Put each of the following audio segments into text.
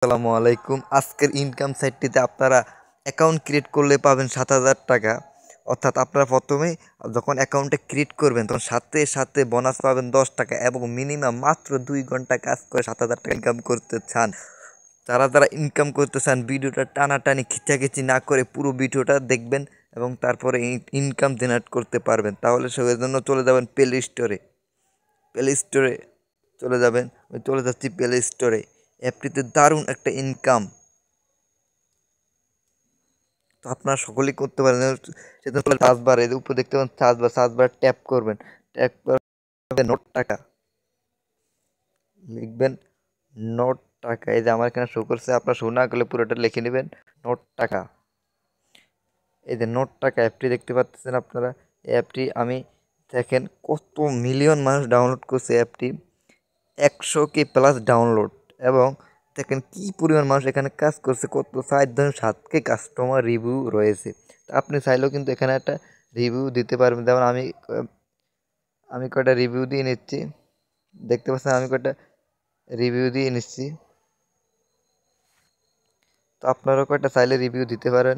আসসালামু আলাইকুম। আজকের ইনকাম সাইটটিতে আপনারা অ্যাকাউন্ট ক্রিয়েট করলে পাবেন ৭,০০০ টাকা। অর্থাৎ আপনারা প্রথমে যখন অ্যাকাউন্টটা ক্রিয়েট করবেন তখন সাথে সাথে বোনাস পাবেন ১০ টাকা এবং মিনিমাম মাত্র ২ ঘন্টা কাজ করে ৭,০০০ টাকা ইনকাম করতে চান। যারা ইনকাম করতে চান ভিডিওটা টানাটানি খিচাখিচি না করে পুরো ভিডিওটা দেখবেন এবং তারপরে ইনকাম জেনারেট করতে পারবেন। তাহলে সেজন্য জন্য চলে যাবেন প্লে স্টোরে চলে যাবেন। আমি চলে যাচ্ছি প্লে স্টোরে। অ্যাপটিতে দারুণ একটা ইনকাম তো আপনারা সকলেই করতে পারেন। সেটা হলো সার্চবার, এর উপর দেখতে পাবেন সার্চবার ট্যাপ করবেন। ট্যাপ করে নোট টাকা লিখবেন। নোট টাকা, এই যে আমার এখানে শো করছে, আপনার শো না করলে পুরোটা লিখে নেবেন নোট টাকা। এই যে নোট টাকা অ্যাপটি দেখতে পাচ্ছেন আপনারা। এই অ্যাপটি আমি দেখেন কত মিলিয়ন মানুষ ডাউনলোড করছে অ্যাপটি, ১০০K প্লাস ডাউনলোড। এবং দেখেন কি পরিমাণ মানুষ এখানে কাজ করছে, কত ৪.৭K কাস্টমার রিভিউ রয়েছে। তা আপনি চাইলেও কিন্তু এখানে একটা রিভিউ দিতে পারবেন। যেমন আমি কয়টা রিভিউ দিয়ে নিচ্ছি, দেখতে পাচ্ছেন আমি কয়টা রিভিউ দিয়ে নিচ্ছি। তো আপনারাও কয়টা চাইলে রিভিউ দিতে পারেন,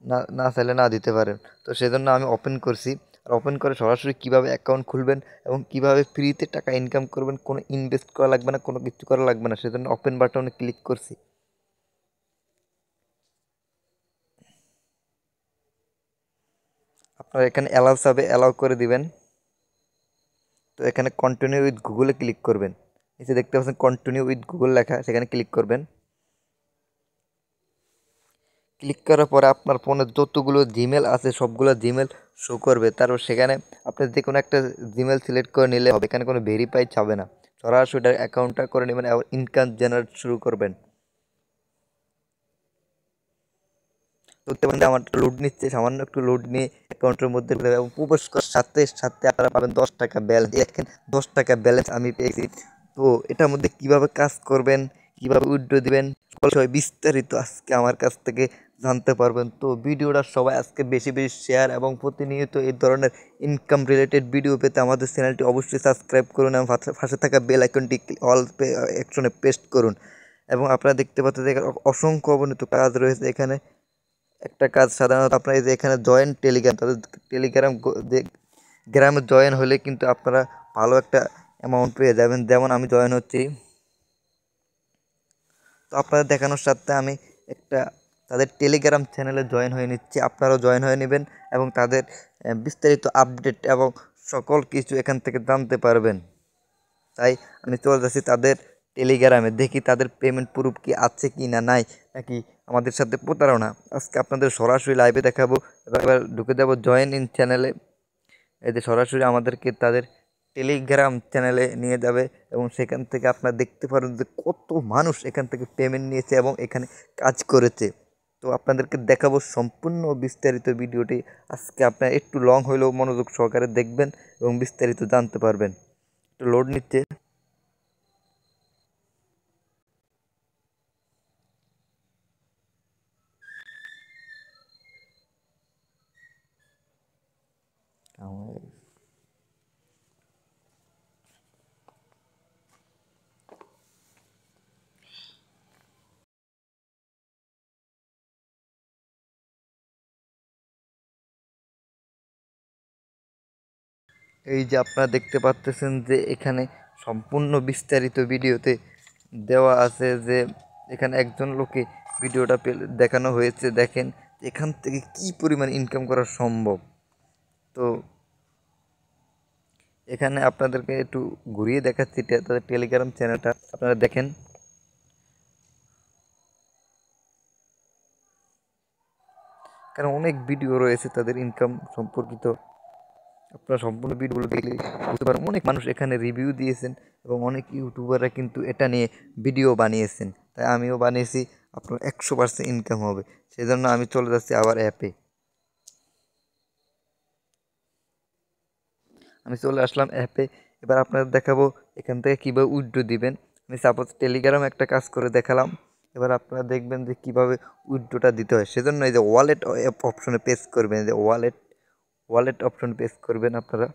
না না চাইলে না দিতে পারেন। তো সেজন্য আমি ওপেন করছি। আর ওপেন করে সরাসরি কীভাবে অ্যাকাউন্ট খুলবেন এবং কীভাবে ফ্রিতে টাকা ইনকাম করবেন, কোনো ইনভেস্ট করা লাগবে না, কোনো কিছু করা লাগবে না, সেজন্য ওপেন বাটনে ক্লিক করছি। আপনারা এখানে অ্যালাউ চাবে, অ্যালাউ করে দিবেন। তো এখানে কন্টিনিউ উইথ গুগলে ক্লিক করবেন। নিচে দেখতে পাচ্ছেন কন্টিনিউ উইথ গুগল লেখা, সেখানে ক্লিক করবেন। ক্লিক করার পরে আপনার ফোনে যতগুলো জিমেল আছে সবগুলো জিমেল শো করবে। তারপর সেখানে আপনি যে কোনো একটা জিমেল সিলেক্ট করে নিলে হবে, এখানে কোনো ভেরিফাই চাবে না, সরাসরি অ্যাকাউন্টটা করে নেবেন এবং ইনকাম জেনারেট শুরু করবেন। করতে পারেন। আমার লোড নিচ্ছে, সামান্য একটু লোড নিয়ে অ্যাকাউন্টের মধ্যে এবং প্রবেশ করার সাথে সাথে আপনারা পাবেন ১০ টাকা ব্যালেন্স। দেখেন ১০ টাকা ব্যালেন্স আমি পেয়েছি। তো এটার মধ্যে কিভাবে কাজ করবেন, কিভাবে উইথড্র দিবেন, সবাই বিস্তারিত আজকে আমার কাছ থেকে জানতে পারবেন। তো ভিডিওটা সবাই আজকে বেশি বেশি শেয়ার এবং প্রতিনিয়ত এই ধরনের ইনকাম রিলেটেড ভিডিও পেতে আমাদের চ্যানেলটি অবশ্যই সাবস্ক্রাইব করুন এবং পাশে থাকা বেল আইকনটি অল অ্যাকশনে পেস্ট করুন। এবং আপনারা দেখতে পাচ্ছেন যে অসংখ্য অগণিত কাজ রয়েছে এখানে। একটা কাজ সাধারণত আপনার এই যে এখানে জয়েন টেলিগ্রাম, তাদের টেলিগ্রাম যে গ্রামে জয়েন হলে কিন্তু আপনারা ভালো একটা অ্যামাউন্ট পেয়ে যাবেন। যেমন আমি জয়েন হচ্ছি, তো আপনাদের দেখানোর সাথে আমি একটা তাদের টেলিগ্রাম চ্যানেলে জয়েন হয়ে নিচ্ছি। আপনারাও জয়েন হয়ে নেবেন এবং তাদের বিস্তারিত আপডেট এবং সকল কিছু এখান থেকে জানতে পারবেন। তাই আমি চলে যাচ্ছি তাদের টেলিগ্রামে, দেখি তাদের পেমেন্ট প্রুফ কি আছে কি না নাই, নাকি আমাদের সাথে প্রতারণা। আজকে আপনাদের সরাসরি লাইভে দেখাবো। এবার ঢুকে যাবো জয়েন ইন চ্যানেলে। এই যে সরাসরি আমাদেরকে তাদের টেলিগ্রাম চ্যানেলে নিয়ে যাবে এবং সেখান থেকে আপনারা দেখতে পারেন যে কত মানুষ এখান থেকে পেমেন্ট নিয়েছে এবং এখানে কাজ করেছে। তো আপনাদেরকে দেখাবো সম্পূর্ণ বিস্তারিত ভিডিওটি। আজকে আপনার একটু লং হলেও মনোযোগ সহকারে দেখবেন এবং বিস্তারিত জানতে পারবেন। একটু লোড নিচ্ছে। এই যে আপনারা দেখতে পাচ্ছেন যে এখানে সম্পূর্ণ বিস্তারিত ভিডিওতে দেওয়া আছে যে এখানে একজন লোকে ভিডিওটা দেখানো হয়েছে। দেখেন এখান থেকে কি পরিমাণ ইনকাম করা সম্ভব। তো এখানে আপনাদেরকে একটু ঘুরিয়ে দেখাচ্ছি তাদের টেলিগ্রাম চ্যানেলটা, আপনারা দেখেন। কারণ অনেক ভিডিও রয়েছে তাদের ইনকাম সম্পর্কিত, আপনারা সম্পূর্ণ ভিডিওগুলো দেখলে বুঝতে পারেন। অনেক মানুষ এখানে রিভিউ দিয়েছেন এবং অনেক ইউটিউবাররা কিন্তু এটা নিয়ে ভিডিও বানিয়েছেন। তাই আমিও বানিয়েছি, আপনার 100% ইনকাম হবে। সেই জন্য আমি চলে যাচ্ছি আবার অ্যাপে। আমি চলে আসলাম অ্যাপে। এবার আপনাদের দেখাবো এখান থেকে কীভাবে উইথড্র দিবেন। আমি সাপোজ টেলিগ্রাম একটা কাজ করে দেখালাম। এবার আপনারা দেখবেন যে কীভাবে উইথড্রটা দিতে হয়। সেজন্য এই যে ওয়ালেট অপশনে প্রেস করবেন, যে ওয়ালেট অপশন প্রেস করবেন আপনারা।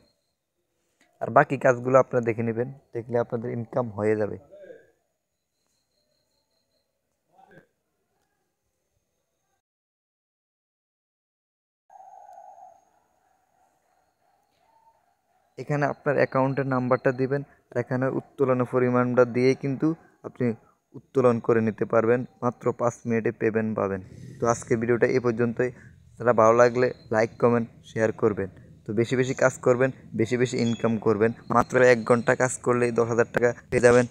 আর বাকি কাজগুলো আপনারা দেখে নেবেন, দেখলে আপনাদের ইনকাম হয়ে যাবে। এখানে আপনার অ্যাকাউন্টের নাম্বারটা দিবেন, আর এখানে উত্তোলনের পরিমাণটা দিয়েই কিন্তু আপনি উত্তোলন করে নিতে পারবেন। মাত্র 5 মিনিটে পেমেন্ট পাবেন। তো আজকের ভিডিওটা এই পর্যন্তই। যারা ভালো লাগলে লাইক কমেন্ট শেয়ার করবেন। তো বেশি বেশি কাজ করবেন, বেশি বেশি ইনকাম করবেন। মাত্র 1 ঘন্টা কাজ করলেই 10,000 টাকা পেয়ে যাবেন।